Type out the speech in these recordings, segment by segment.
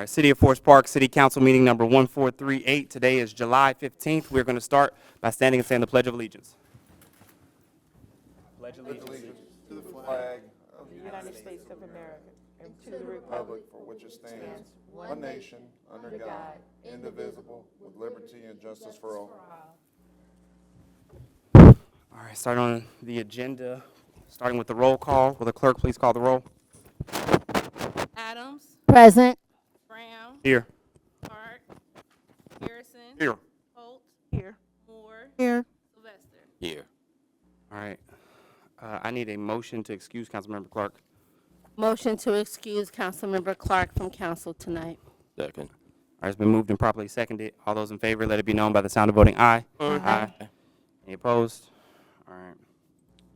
right, City of Forest Park City Council meeting number 1438. Today is July 15th. We're going to start by standing and saying the Pledge of Allegiance. Pledge allegiance. To the flag of the United States of America, and to the republic for which it stands, one nation, under God, indivisible, with liberty and justice for all. All right, starting on the agenda, starting with the roll call. Will the clerk please call the roll? Adams, Present. Brown, Here. Hart, Harrison, Here. Holt, Here. Moore, Here. Sylvester. Here. All right. I need a motion to excuse Councilmember Clark. Motion to excuse Councilmember Clark from council tonight. Second. All right, it's been moved and properly seconded. All those in favor, let it be known by the sound of voting aye. Aye. Any opposed? All right.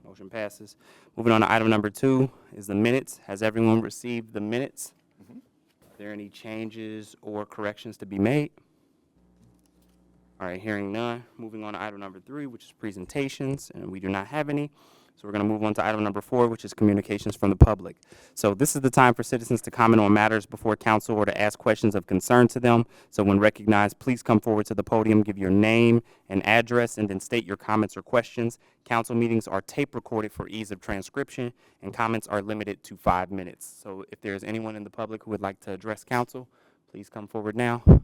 Motion passes. Moving on to item number 2 is the minutes. Has everyone received the minutes? Are there any changes or corrections to be made? All right, hearing none. Moving on to item number 3, which is presentations, and we do not have any. So we're going to move on to item number 4, which is communications from the public. So this is the time for citizens to comment on matters before council or to ask questions of concern to them. So when recognized, please come forward to the podium, give your name and address, and then state your comments or questions. Council meetings are tape recorded for ease of transcription, and comments are limited to 5 minutes. So if there's anyone in the public who would like to address council, please come forward now. All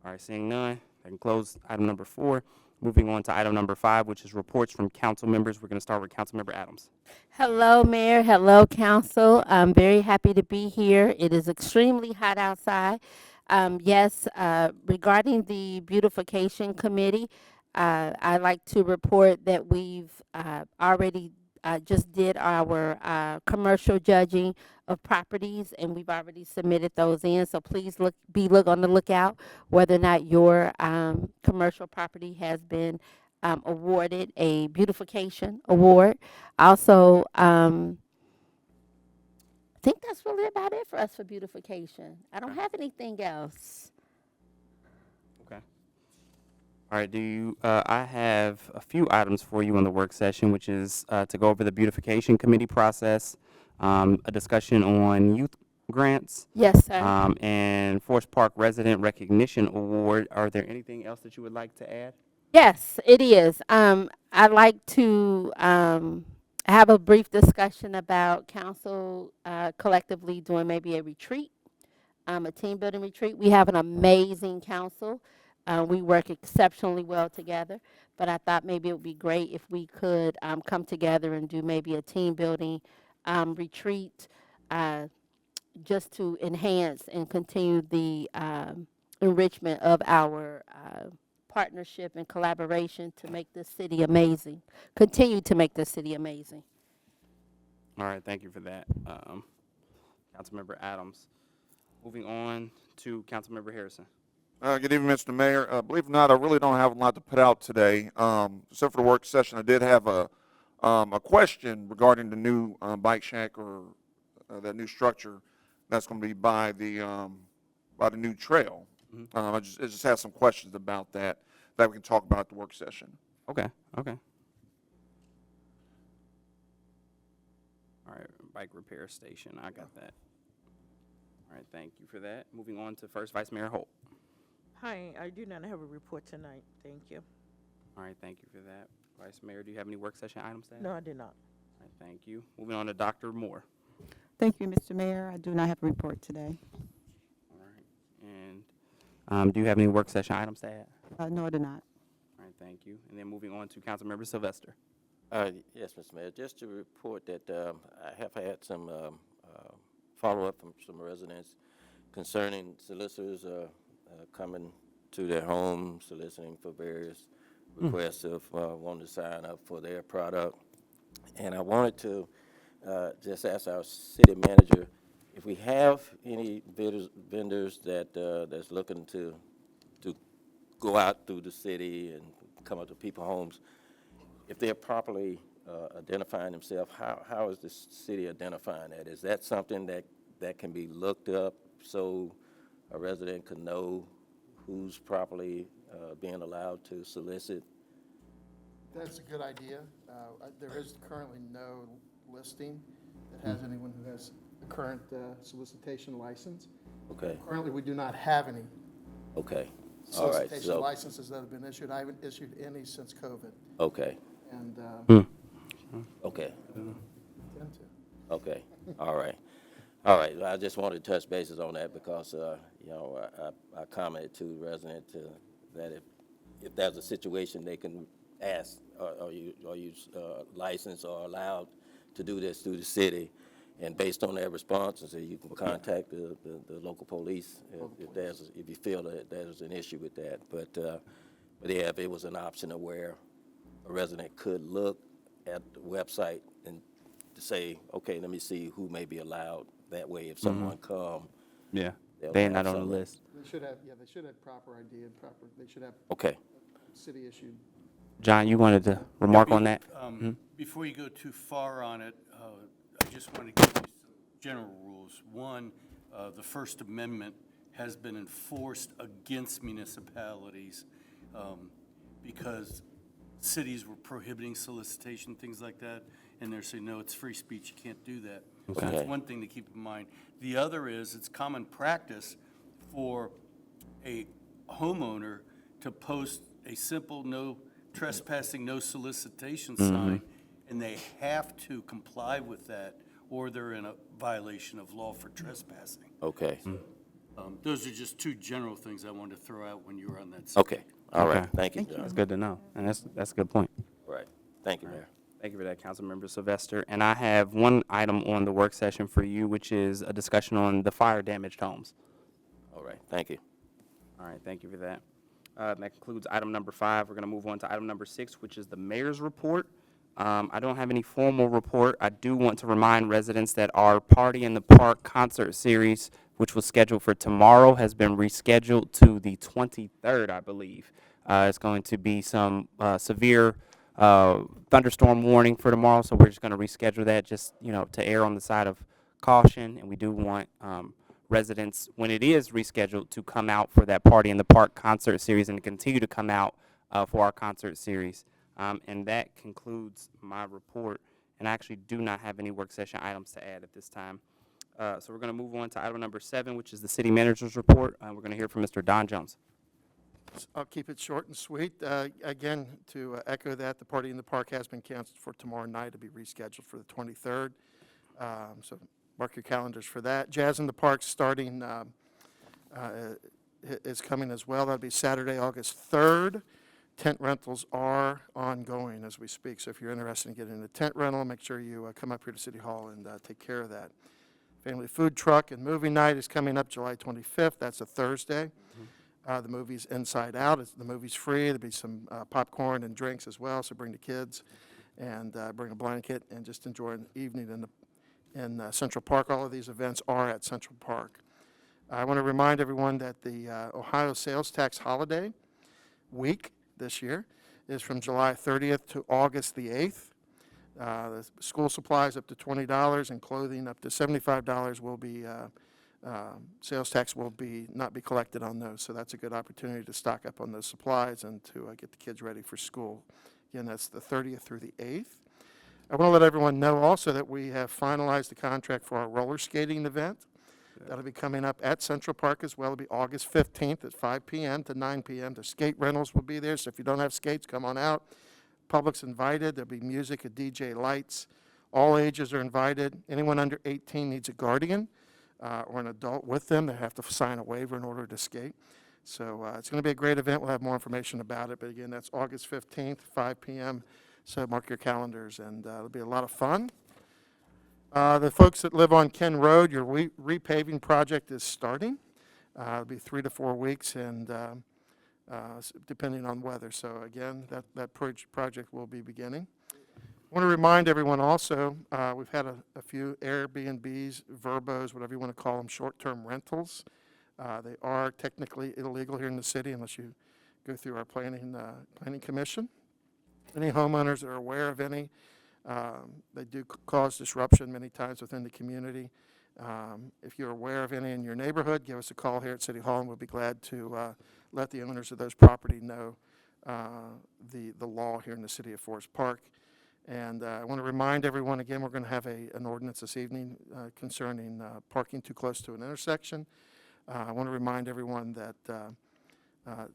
right, seeing none, I can close item number 4. Moving on to item number 5, which is reports from council members. We're going to start with Councilmember Adams. Hello, Mayor. Hello, council. I'm very happy to be here. It is extremely hot outside. Regarding the beautification committee, I'd like to report that we've already just did our commercial judging of properties, and we've already submitted those in. So please look on the lookout whether or not your commercial property has been awarded a beautification award. Also, I think that's really about it for us for beautification. I don't have anything else. Okay. All right, I have a few items for you in the work session, which is to go over the beautification committee process, a discussion on youth grants, Yes, sir. and Forest Park Resident Recognition Award. Are there anything else that you would like to add? Yes, it is. I'd like to have a brief discussion about council collectively doing maybe a retreat, a team building retreat. We have an amazing council. We work exceptionally well together, but I thought maybe it would be great if we could come together and do maybe a team building retreat just to enhance and continue the enrichment of our partnership and collaboration to make this city amazing, continue to make this city amazing. All right, thank you for that, Councilmember Adams. Moving on to Councilmember Harrison. Good evening, Mr. Mayor. Believe it or not, I really don't have a lot to put out today. Except for the work session, I did have a question regarding the new bike shack or that new structure that's going to be by the new trail. I just have some questions about that we can talk about at the work session. Okay. All right, bike repair station. I got that. All right, thank you for that. Moving on to First Vice Mayor Holt. Hi, I do not have a report tonight. Thank you. All right, thank you for that. Vice Mayor, do you have any work session items to add? No, I did not. All right, thank you. Moving on to Dr. Moore. Thank you, Mr. Mayor. I do not have a report today. All right, and do you have any work session items to add? No, I do not. All right, thank you. And then moving on to Councilmember Sylvester. Yes, Mr. Mayor, just to report that I have had some follow-up from some residents concerning solicitors coming to their home, soliciting for various requests of wanting to sign up for their product. And I wanted to just ask our city manager if we have any vendors that that's looking to go out through the city and come up to people's homes, if they're properly identifying themselves, how is the city identifying that? Is that something that can be looked up so a resident can know who's properly being allowed to solicit? That's a good idea. There is currently no listing that has anyone who has a current solicitation license. Okay, Currently, we do not have any okay, all right, solicitation so, licenses that have been issued. I haven't issued any since COVID, okay, and okay, intend to. okay, all right. All right, I just wanted to touch bases on that because, you know, I commented to the resident that if there's a situation, they can ask, are you licensed or allowed to do this through the city? And based on their responses, you can contact the local police if you feel that there's an issue with that. But yeah, if it was an option of where a resident could look at the website and to say, okay, let me see who may be allowed. That way, if someone come, Yeah, they'll they're have not on the some- list. They should have, they should have proper ID and they should have Okay, city issued. John, you wanted to remark on that? Before you go too far on it, I just want to give you some general rules. One, the First Amendment has been enforced against municipalities because cities were prohibiting solicitation, things like that, and they're saying, no, it's free speech, you can't do that. So Okay. that's one thing to keep in mind. The other is, it's common practice for a homeowner to post a simple no trespassing, no solicitation sign, and they have to comply with that, or they're in a violation of law for trespassing. okay, Those are just two general things I wanted to throw out when you were on that. okay, all right, Okay. thank you, John. That's good to know, and that's a good point. Right, thank you, Mayor. Thank you for that, Councilmember Sylvester. And I have one item on the work session for you, which is a discussion on the fire-damaged homes. All right, thank you. All right, thank you for that. That concludes item number 5. We're going to move on to item number 6, which is the mayor's report. I don't have any formal report. I do want to remind residents that our Party in the Park concert series, which was scheduled for tomorrow, has been rescheduled to the 23rd, I believe. It's going to be some severe thunderstorm warning for tomorrow, so we're just going to reschedule that just, to err on the side of caution. And we do want residents, when it is rescheduled, to come out for that Party in the Park concert series and to continue to come out for our concert series. And that concludes my report. And I actually do not have any work session items to add at this time. So we're going to move on to item number 7, which is the city manager's report. We're going to hear from Mr. Don Jones. I'll keep it short and sweet. Again, to echo that, the Party in the Park has been canceled for tomorrow night to be rescheduled for the 23rd. So mark your calendars for that. Jazz in the Park starting is coming as well. That'll be Saturday, August 3rd. Tent rentals are ongoing as we speak. So if you're interested in getting a tent rental, make sure you come up here to City Hall and take care of that. Family food truck and movie night is coming up July 25th. That's a Thursday. The movie's Inside Out. The movie's free. There'll be some popcorn and drinks as well, so bring the kids and bring a blanket and just enjoy an evening in Central Park. All of these events are at Central Park. I want to remind everyone that the Ohio sales tax holiday week this year is from July 30th to August the 8th. The school supplies up to $20 and clothing up to $75 will be sales tax will not be collected on those, so that's a good opportunity to stock up on those supplies and to get the kids ready for school. Again, that's the 30th through the 8th. I want to let everyone know also that we have finalized the contract for our roller skating event. That'll be coming up at Central Park as well. It'll be August 15th at 5 p.m. to 9 p.m. The skate rentals will be there, so if you don't have skates, come on out. Public's invited. There'll be music, a DJ, lights. All ages are invited. Anyone under 18 needs a guardian or an adult with them. They have to sign a waiver in order to skate. So it's going to be a great event. We'll have more information about it. But again, that's August 15th, 5 p.m. So mark your calendars, and it'll be a lot of fun. The folks that live on Ken Road, your repaving project is starting. It'll be 3 to 4 weeks, and depending on weather. So again, that project will be beginning. I want to remind everyone also, we've had a few Airbnbs, Verbos, whatever you want to call them, short-term rentals. They are technically illegal here in the city unless you go through our planning commission. Any homeowners that are aware of any, they do cause disruption many times within the community. If you're aware of any in your neighborhood, give us a call here at City Hall, and we'll be glad to let the owners of those property know the law here in the city of Forest Park. And I want to remind everyone, again, we're going to have an ordinance this evening concerning parking too close to an intersection. I want to remind everyone that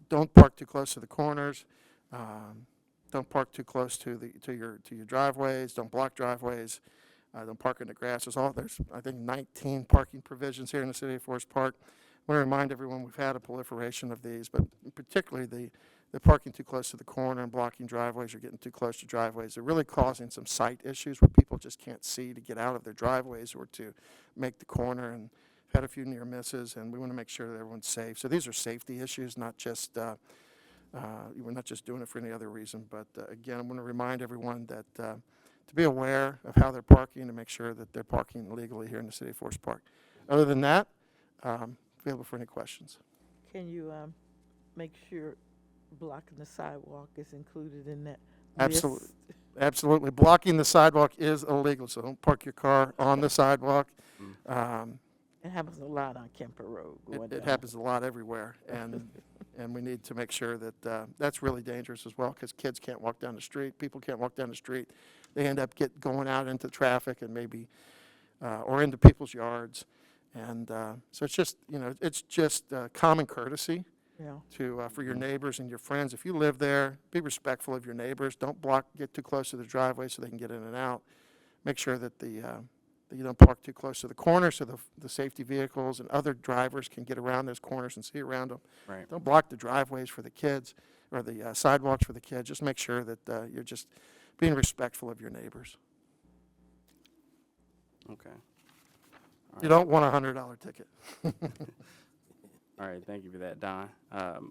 don't park too close to the corners. Don't park too close to your driveways. Don't block driveways. Don't park in the grass. There's I think 19 parking provisions here in the city of Forest Park. I want to remind everyone we've had a proliferation of these, but particularly the parking too close to the corner and blocking driveways or getting too close to driveways. They're really causing some sight issues where people just can't see to get out of their driveways or to make the corner, and had a few near misses, and we want to make sure that everyone's safe. So these are safety issues, not just we're not just doing it for any other reason. But again, I want to remind everyone that to be aware of how they're parking and make sure that they're parking legally here in the city of Forest Park. Other than that, available for any questions. Can you make sure blocking the sidewalk is included in that Absolutely. list? Absolutely. Blocking the sidewalk is illegal, so don't park your car on the sidewalk. It happens a lot on Kemper Road. going It down. happens a lot everywhere, and we need to make sure that that's really dangerous as well, because kids can't walk down the street, people can't walk down the street. They end up going out into traffic and maybe, or into people's yards. And so it's just common courtesy Yeah. for your neighbors and your friends. If you live there, be respectful of your neighbors. Don't get too close to the driveway so they can get in and out. Make sure that that you don't park too close to the corner so the safety vehicles and other drivers can get around those corners and see around them. Right. Don't block the driveways for the kids or the sidewalks for the kids. Just make sure that you're just being respectful of your neighbors. Okay. You don't want a $100 ticket. All right, thank you for that, Don.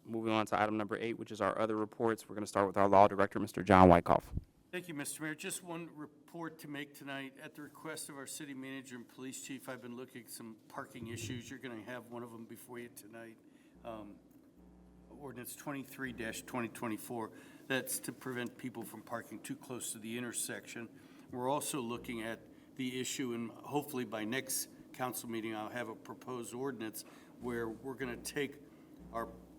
Moving on to item number 8, which is our other reports. We're going to start with our law director, Mr. John Wyckoff. Thank you, Mr. Mayor. Just one report to make tonight. At the request of our city manager and police chief, I've been looking at some parking issues. You're going to have one of them before you tonight. Ordinance 23-2024. That's to prevent people from parking too close to the intersection. We're also looking at the issue, and hopefully by next council meeting, I'll have a proposed ordinance where we're going to take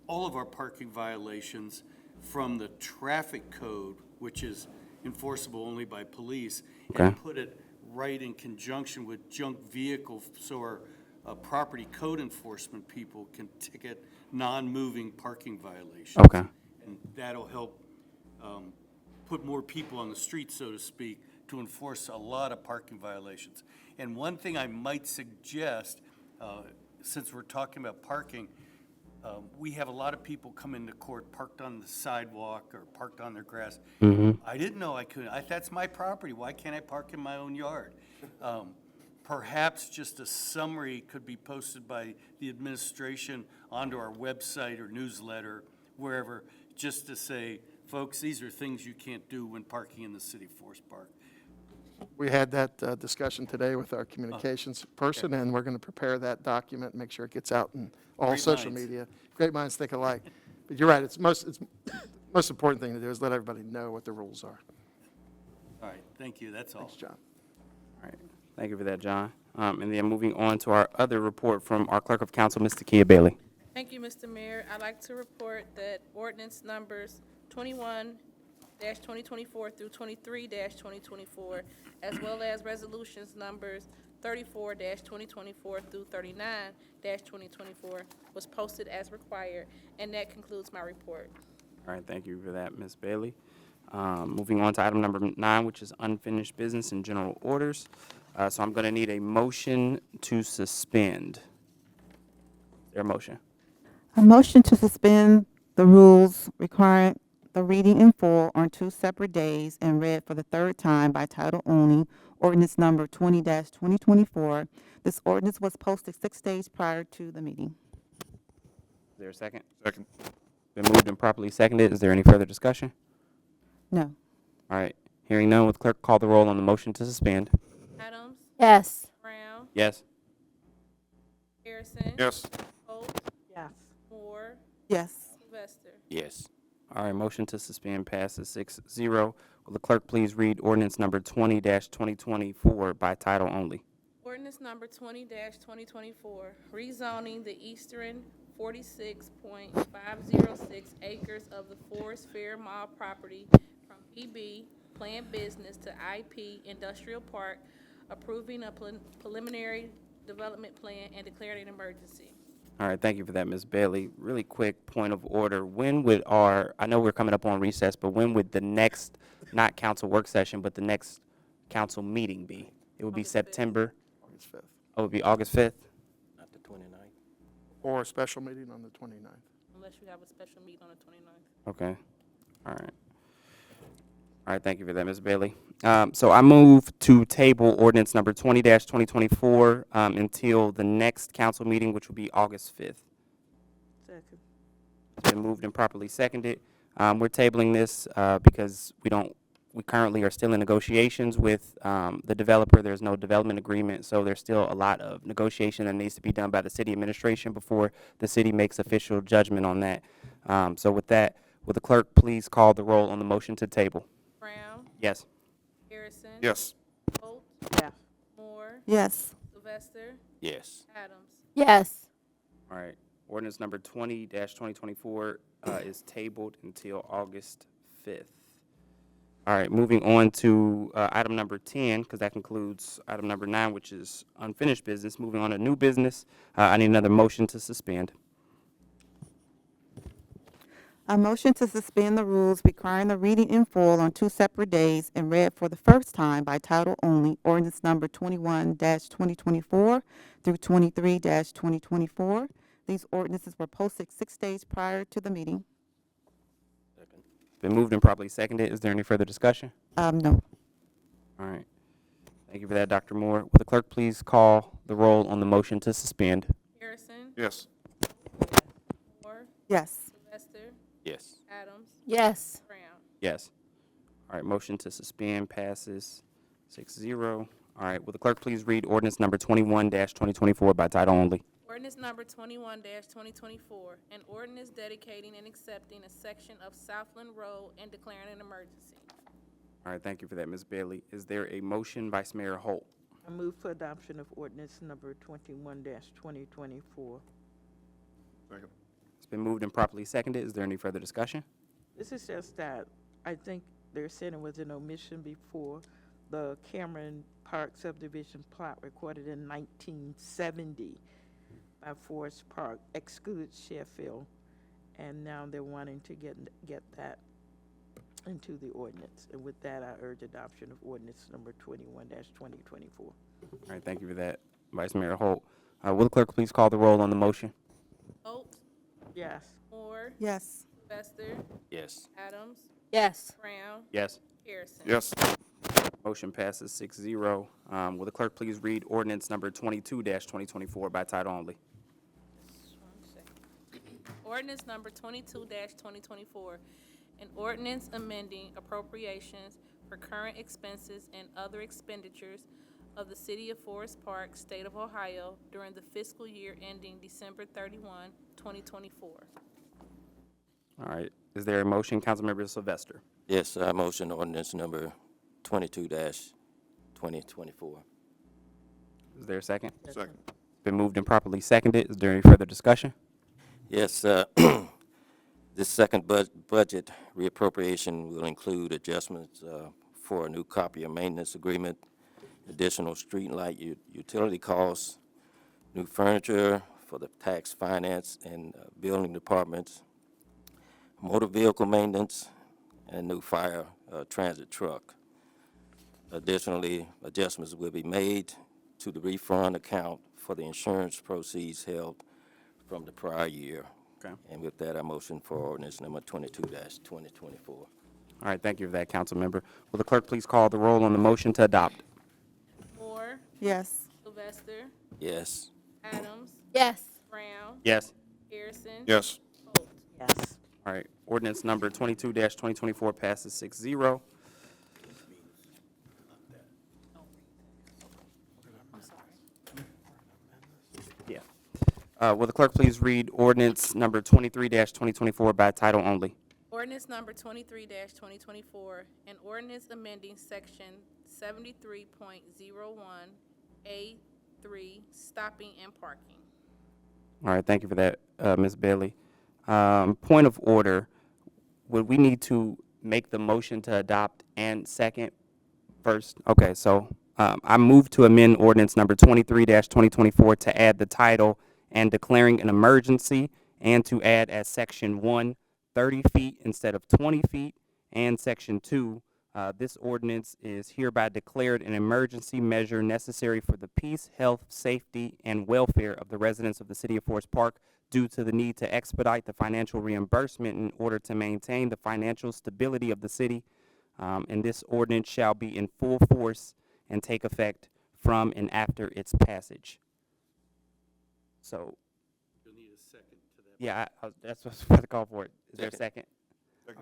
all of our parking violations from the traffic code, which is enforceable only by police, and Okay. put it right in conjunction with junk vehicle, so our property code enforcement people can ticket non-moving parking violations. Okay. And that'll help put more people on the street, so to speak, to enforce a lot of parking violations. And one thing I might suggest, since we're talking about parking, we have a lot of people come into court parked on the sidewalk or parked on their grass. I didn't know I could. That's my property. Why can't I park in my own yard? Perhaps just a summary could be posted by the administration onto our website or newsletter, wherever, just to say, folks, these are things you can't do when parking in the city of Forest Park. We had that discussion today with our communications person, and we're going to prepare that document and make sure it gets out in all Great social minds. media. Great minds think alike. But you're right, it's most important thing to do is let everybody know what the rules are. All right, thank you, that's all. Thanks, John. All right, thank you for that, John. And then moving on to our other report from our clerk of council, Ms. Takia Bailey. Thank you, Mr. Mayor. I'd like to report that ordinance numbers 21-2024 through 23-2024, as well as resolutions numbers 34-2024 through 39-2024 was posted as required, and that concludes my report. All right, thank you for that, Ms. Bailey. Moving on to item number 9, which is unfinished business and general orders. So I'm going to need a motion to suspend. Is there a motion? A motion to suspend the rules requiring the reading in full on 2 separate days and read for the third time by title only, ordinance number 20-2024. This ordinance was posted 6 days prior to the meeting. Is there a second? Second. Been moved and properly seconded. Is there any further discussion? No. All right, hearing none, would clerk call the roll on the motion to suspend? Adams, Yes. Brown, Yes. Harrison. Yes. Holt, Yes. Moore, Yes. Sylvester. Yes. All right, motion to suspend passes 6-0. Will the clerk please read ordinance number 20-2024 by title only? Ordinance number 20-2024, rezoning the eastern 46.506 acres of the Forest Fair Mall property from PB, Planned Business, to IP, Industrial Park, approving a preliminary development plan and declaring an emergency. All right, thank you for that, Ms. Bailey. Really quick point of order. When would I know we're coming up on recess, but when would the next, not council work session, but the next council meeting be? It would be August 5th. September, August 5th. oh, it would be August 5th? Not the 29th. Or a special meeting on the 29th. Unless you have a special meeting on the 29th. Okay, all right. All right, thank you for that, Ms. Bailey. So I move to table ordinance number 20-2024 until the next council meeting, which will be August 5th. Second. It's been moved and properly seconded. We're tabling this because we currently are still in negotiations with the developer. There's no development agreement, so there's still a lot of negotiation that needs to be done by the city administration before the city makes official judgment on that. So with that, will the clerk please call the roll on the motion to table? Brown, Yes. Harrison. Yes. Holt, Yes. Moore, Yes. Sylvester, Yes. Adams. Yes. All right. Ordinance number 20-2024 is tabled until August 5th. All right, moving on to item number 10, because that concludes item number 9, which is unfinished business. Moving on to new business, I need another motion to suspend. A motion to suspend the rules requiring the reading in full on 2 separate days and read for the first time by title only, ordinance number 21-2024 through 23-2024. These ordinances were posted 6 days prior to the meeting. Second. Been moved and properly seconded. Is there any further discussion? No. All right. Thank you for that, Dr. Moore. Will the clerk please call the roll on the motion to suspend? Harrison, Yes. Moore, Yes. Sylvester, Yes. Adams, Yes. Brown. Yes. All right, motion to suspend passes 6-0. All right, will the clerk please read ordinance number 21-2024 by title only? Ordinance number 21-2024, an ordinance dedicating and accepting a section of Southland Road and declaring an emergency. All right, thank you for that, Ms. Bailey. Is there a motion, Vice Mayor Holt? I move for adoption of ordinance number 21-2024. Second. It's been moved and properly seconded. Is there any further discussion? This is just that, I think they're saying it was an omission before. The Cameron Park subdivision plot recorded in 1970 by Forest Park excluded Sheffield, and now they're wanting to get that into the ordinance. And with that, I urge adoption of ordinance number 21-2024. All right, thank you for that, Vice Mayor Holt. Will the clerk please call the roll on the motion? Holt, Yes. Moore, Yes. Sylvester, Yes. Adams, Yes. Brown, Yes. Harrison. Yes. Motion passes 6-0. Will the clerk please read ordinance number 22-2024 by title only? One second. Ordinance number 22-2024, an ordinance amending appropriations for current expenses and other expenditures of the City of Forest Park, State of Ohio during the fiscal year ending December 31, 2024. All right, is there a motion, Councilmember Sylvester? Yes, I motion ordinance number 22-2024. Is there a second? Second. Been moved and properly seconded. Is there any further discussion? Yes, this second budget reappropriation will include adjustments for a new copier maintenance agreement, additional streetlight utility costs, new furniture for the tax, finance, and building departments, motor vehicle maintenance, and a new fire transit truck. Additionally, adjustments will be made to the refund account for the insurance proceeds held from the prior year. Okay. And with that, I motion for ordinance number 22-2024. All right, thank you for that, Councilmember. Will the clerk please call the roll on the motion to adopt? Moore, Yes. Sylvester, Yes. Adams, Yes. Brown, Yes. Harrison. Yes. Holt. Yes. All right, ordinance number 22-2024 passes 6-0. I'm sorry. Yeah. Will the clerk please read ordinance number 23-2024 by title only? Ordinance number 23-2024, an ordinance amending section 73.01A3, stopping and parking. All right, thank you for that, Ms. Bailey. Point of order, would we need to make the motion to adopt and second first? Okay, so I move to amend ordinance number 23-2024 to add the title and declaring an emergency, and to add as section 1, 30 feet instead of 20 feet, and section 2, this ordinance is hereby declared an emergency measure necessary for the peace, health, safety, and welfare of the residents of the city of Forest Park due to the need to expedite the financial reimbursement in order to maintain the financial stability of the city. And this ordinance shall be in full force and take effect from and after its passage. So, You'll need a second to that. yeah, that's what's about to call for it. Is there a second?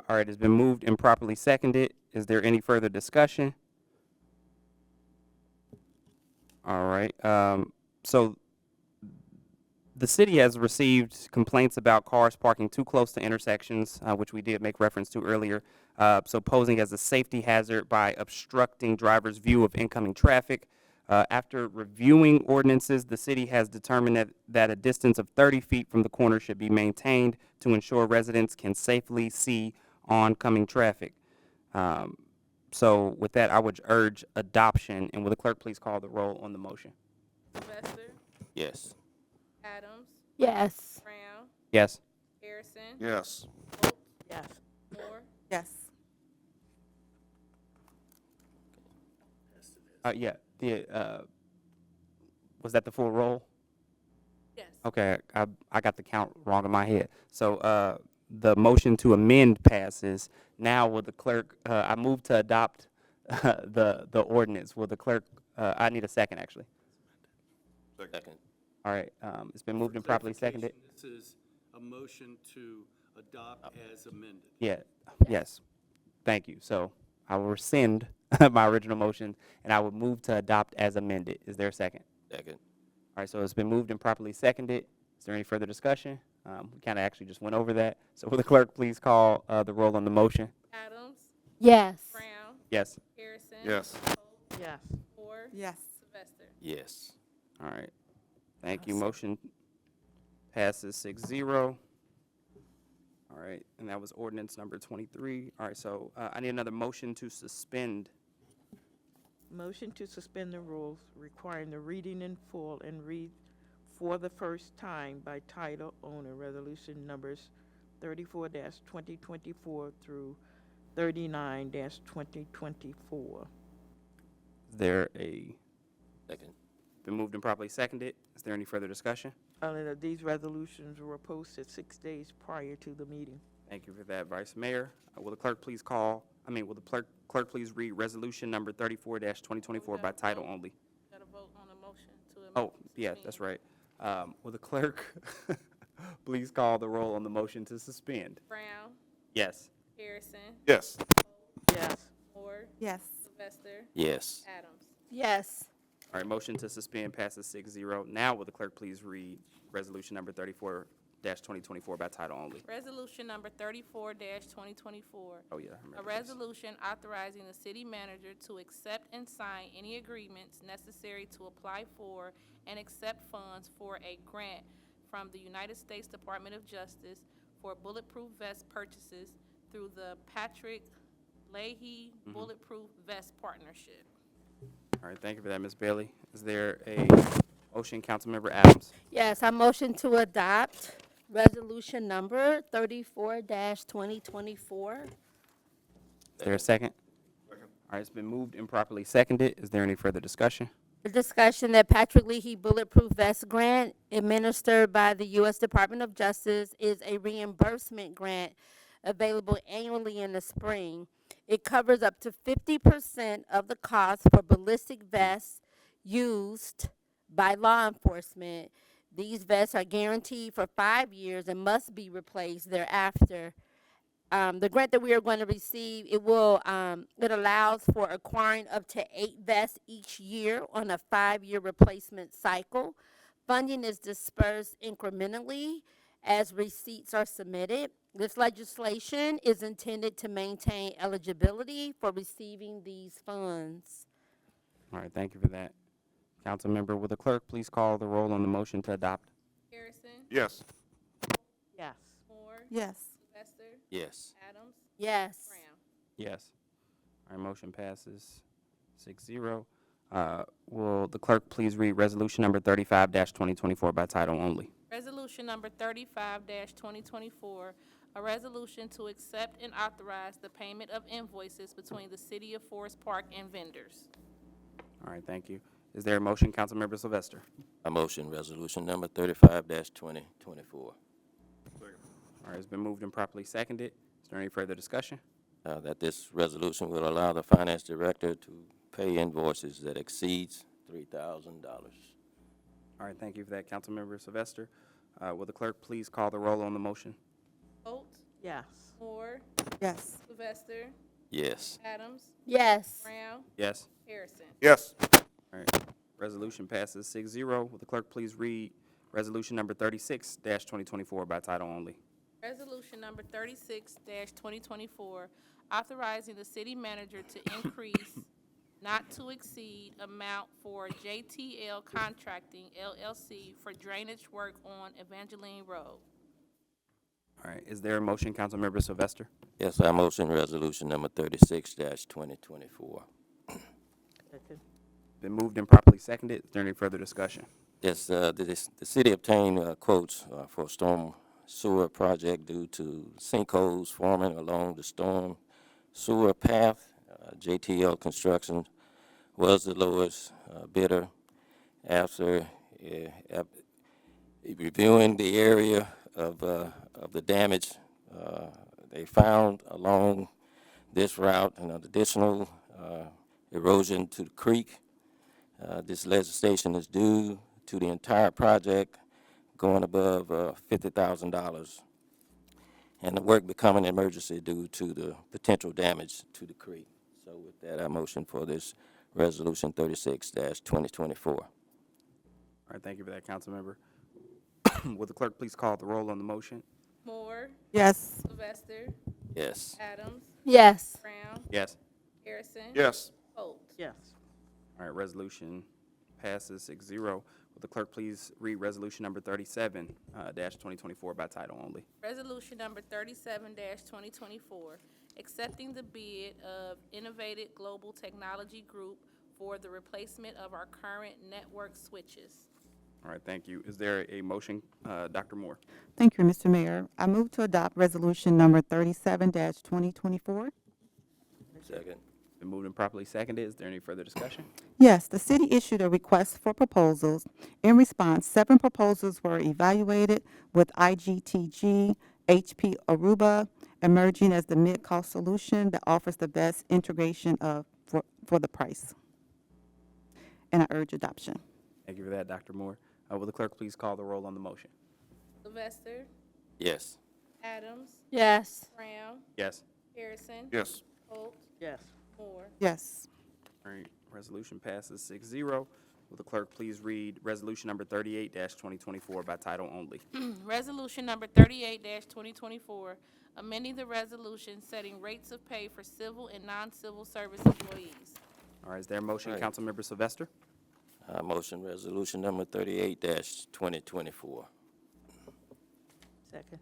All right, it's been moved and properly seconded. Is there any further discussion? All right, so the city has received complaints about cars parking too close to intersections, which we did make reference to earlier, so posing as a safety hazard by obstructing drivers' view of incoming traffic. After reviewing ordinances, the city has determined that a distance of 30 feet from the corner should be maintained to ensure residents can safely see oncoming traffic. So with that, I would urge adoption, and will the clerk please call the roll on the motion? Sylvester, Yes. Adams, Yes. Brown, Yes. Harrison, Yes. Holt, Yes. Moore, Yes. Yeah, was that the full roll? yes. Okay, I got the count wrong in my head. So, the motion to amend passes. Now will the clerk, I move to adopt, the ordinance. Will the clerk, I need a second, actually. Second. All right, it's been moved and properly seconded. Clarification, this is a motion to adopt as amended. Yeah, yes, thank you. So I will rescind my original motion, and I will move to adopt as amended. Is there a second? Second. All right, so it's been moved and properly seconded. Is there any further discussion? We kind of actually just went over that. So will the clerk please call the roll on the motion? Adams, Yes. Brown, Yes. Harrison. Yes. Holt, Yes. Moore, Yes. Sylvester. Yes. All right. Thank you. Motion passes 6-0. All right, and that was ordinance number 23. All right, so I need another motion to suspend. Motion to suspend the rules requiring the reading in full and read for the first time by title only, resolution numbers 34-2024 through 39-2024. Is there a, Second. been moved and properly seconded? Is there any further discussion? That these resolutions were posted 6 days prior to the meeting. Thank you for that, Vice Mayor. Will the clerk please will the clerk please read resolution number 34-2024 by title only? Got to vote on the motion to amend. Oh, yeah, that's right. Will the clerk please call the roll on the motion to suspend? Brown, Yes. Harrison, Yes. Yes. Moore, Yes. Sylvester, Yes. Adams. Yes. All right, motion to suspend passes 6-0. Now will the clerk please read resolution number 34-2024 by title only? Resolution number 34-2024. Oh, yeah, I A remember this. resolution authorizing the city manager to accept and sign any agreements necessary to apply for and accept funds for a grant from the United States Department of Justice for bulletproof vest purchases through the Patrick Leahy Bulletproof Vest Partnership. All right, thank you for that, Ms. Bailey. Is there a motion, Councilmember Adams? Yes, I motion to adopt resolution number 34-2024. Is there a second? All right, it's been moved and properly seconded. Is there any further discussion? The discussion that Patrick Leahy Bulletproof Vest Grant administered by the U.S. Department of Justice is a reimbursement grant available annually in the spring. It covers up to 50% of the cost for ballistic vests used by law enforcement. These vests are guaranteed for 5 years and must be replaced thereafter. The grant that we are going to receive, it allows for acquiring up to 8 vests each year on a 5-year replacement cycle. Funding is dispersed incrementally as receipts are submitted. This legislation is intended to maintain eligibility for receiving these funds. All right, thank you for that. Councilmember, will the clerk please call the roll on the motion to adopt? Harrison, Yes. Yes. Moore, Yes. Sylvester, Yes. Adams, Yes. Brown. Yes. All right, motion passes 6-0. Will the clerk please read resolution number 35-2024 by title only? Resolution number 35-2024, a resolution to accept and authorize the payment of invoices between the City of Forest Park and vendors. All right, thank you. Is there a motion, Councilmember Sylvester? I motion resolution number 35-2024. All right, it's been moved and properly seconded. Is there any further discussion? That this resolution will allow the finance director to pay invoices that exceeds $3,000. All right, thank you for that, Councilmember Sylvester. Will the clerk please call the roll on the motion? Holt, Yes. Moore, Yes. Sylvester, Yes. Adams, Yes. Brown, Yes. Harrison. Yes. All right, resolution passes 6-0. Will the clerk please read resolution number 36-2024 by title only? Resolution number 36-2024, authorizing the city manager to increase not to exceed amount for JTL Contracting LLC for drainage work on Evangeline Road. All right, is there a motion, Councilmember Sylvester? Yes, I motion resolution number 36-2024. Second. Been moved and properly seconded. Is there any further discussion? Yes, the city obtained quotes for a storm sewer project due to sinkholes forming along the storm sewer path. JTL Construction was the lowest bidder. After reviewing the area of the damage, they found along this route an additional erosion to the creek. This legislation is due to the entire project going above $50,000, and the work becoming an emergency due to the potential damage to the creek. So with that, I motion for this resolution 36-2024. All right, thank you for that, Councilmember. Will the clerk please call the roll on the motion? Moore, Yes. Sylvester, Yes. Adams, Yes. Brown, Yes. Harrison. Yes. Holt. Yes. All right, resolution passes 6-0. Will the clerk please read resolution number 37-2024 by title only? Resolution number 37-2024, accepting the bid of Innovative Global Technology Group for the replacement of our current network switches. All right, thank you. Is there a motion, Dr. Moore? Thank you, Mr. Mayor. I move to adopt resolution number 37-2024. Second. Been moved and properly seconded. Is there any further discussion? Yes, the city issued a request for proposals. In response, 7 proposals were evaluated, with IGTG, HP Aruba emerging as the mid-cost solution that offers the best integration for the price. And I urge adoption. Thank you for that, Dr. Moore. Will the clerk please call the roll on the motion? Sylvester, Yes. Adams, Yes. Brown, Yes. Harrison. Yes. Holt, Yes. Moore. Yes. All right, resolution passes 6-0. Will the clerk please read resolution number 38-2024 by title only? Resolution number 38-2024, amending the resolution setting rates of pay for civil and non-civil service employees. All right, is there a motion, Right. Councilmember Sylvester? I motion resolution number 38-2024. Second.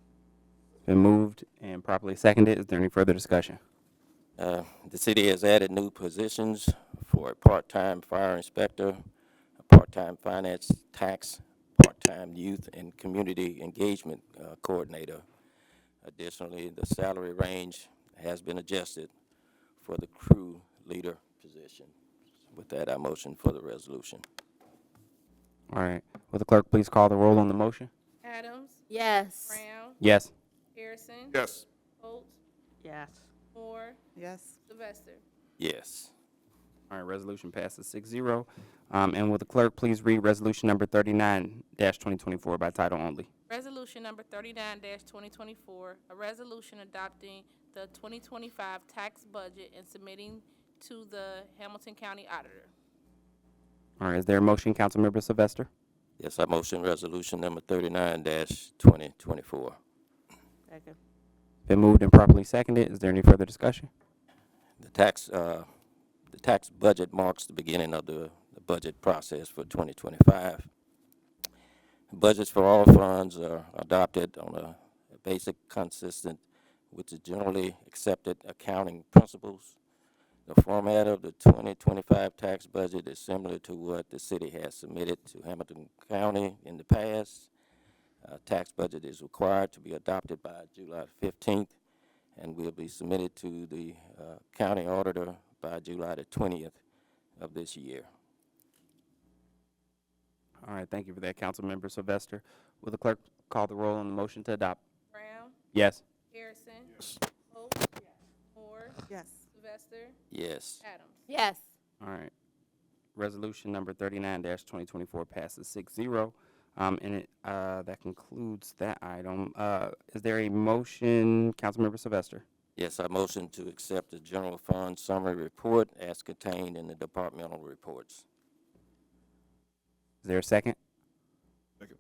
Been moved and properly seconded. Is there any further discussion? The city has added new positions for a part-time fire inspector, a part-time finance tax, part-time youth and community engagement coordinator. Additionally, the salary range has been adjusted for the crew leader position. With that, I motion for the resolution. All right, will the clerk please call the roll on the motion? Adams, Yes. Brown, Yes. Harrison. Yes. Holt, Yes. Moore, Yes. Sylvester. Yes. All right, resolution passes 6-0. And will the clerk please read resolution number 39-2024 by title only? Resolution number 39-2024, a resolution adopting the 2025 tax budget and submitting to the Hamilton County Auditor. All right, is there a motion, Councilmember Sylvester? Yes, I motion resolution number 39-2024. Second. Been moved and properly seconded. Is there any further discussion? The tax budget marks the beginning of the budget process for 2025. Budgets for all funds are adopted on a basic, consistent, with the generally accepted accounting principles. The format of the 2025 tax budget is similar to what the city has submitted to Hamilton County in the past. Tax budget is required to be adopted by July 15th and will be submitted to the county auditor by July the 20th of this year. All right, thank you for that, Councilmember Sylvester. Will the clerk call the roll on the motion to adopt? Brown, Yes. Harrison. Yes. Holt. Moore, Yes. Sylvester, Yes. Adams. Yes. All right. Resolution number 39-2024 passes 6-0. And that concludes that item. Is there a motion, Councilmember Sylvester? Yes, I motion to accept the general fund summary report as contained in the departmental reports. Is there a second? Second.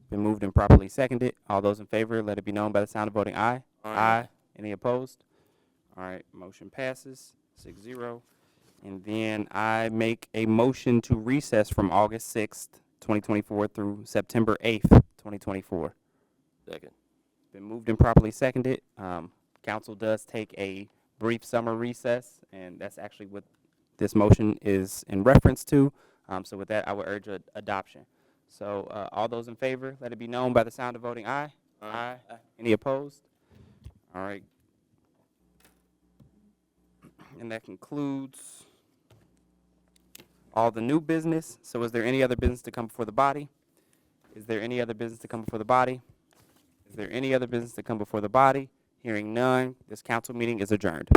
Been moved and properly seconded. All those in favor, let it be known by the sound of voting aye. Aye. Any opposed? All right, motion passes 6-0. And then I make a motion to recess from August 6th, 2024 through September 8th, 2024. Second. Been moved and properly seconded. Council does take a brief summer recess, and that's actually what this motion is in reference to. So with that, I would urge adoption. So all those in favor, let it be known by the sound of voting aye. Aye. Any opposed? All right. And that concludes all the new business. So is there any other business to come before the body? Is there any other business to come before the body? Is there any other business to come before the body? Hearing none, this council meeting is adjourned.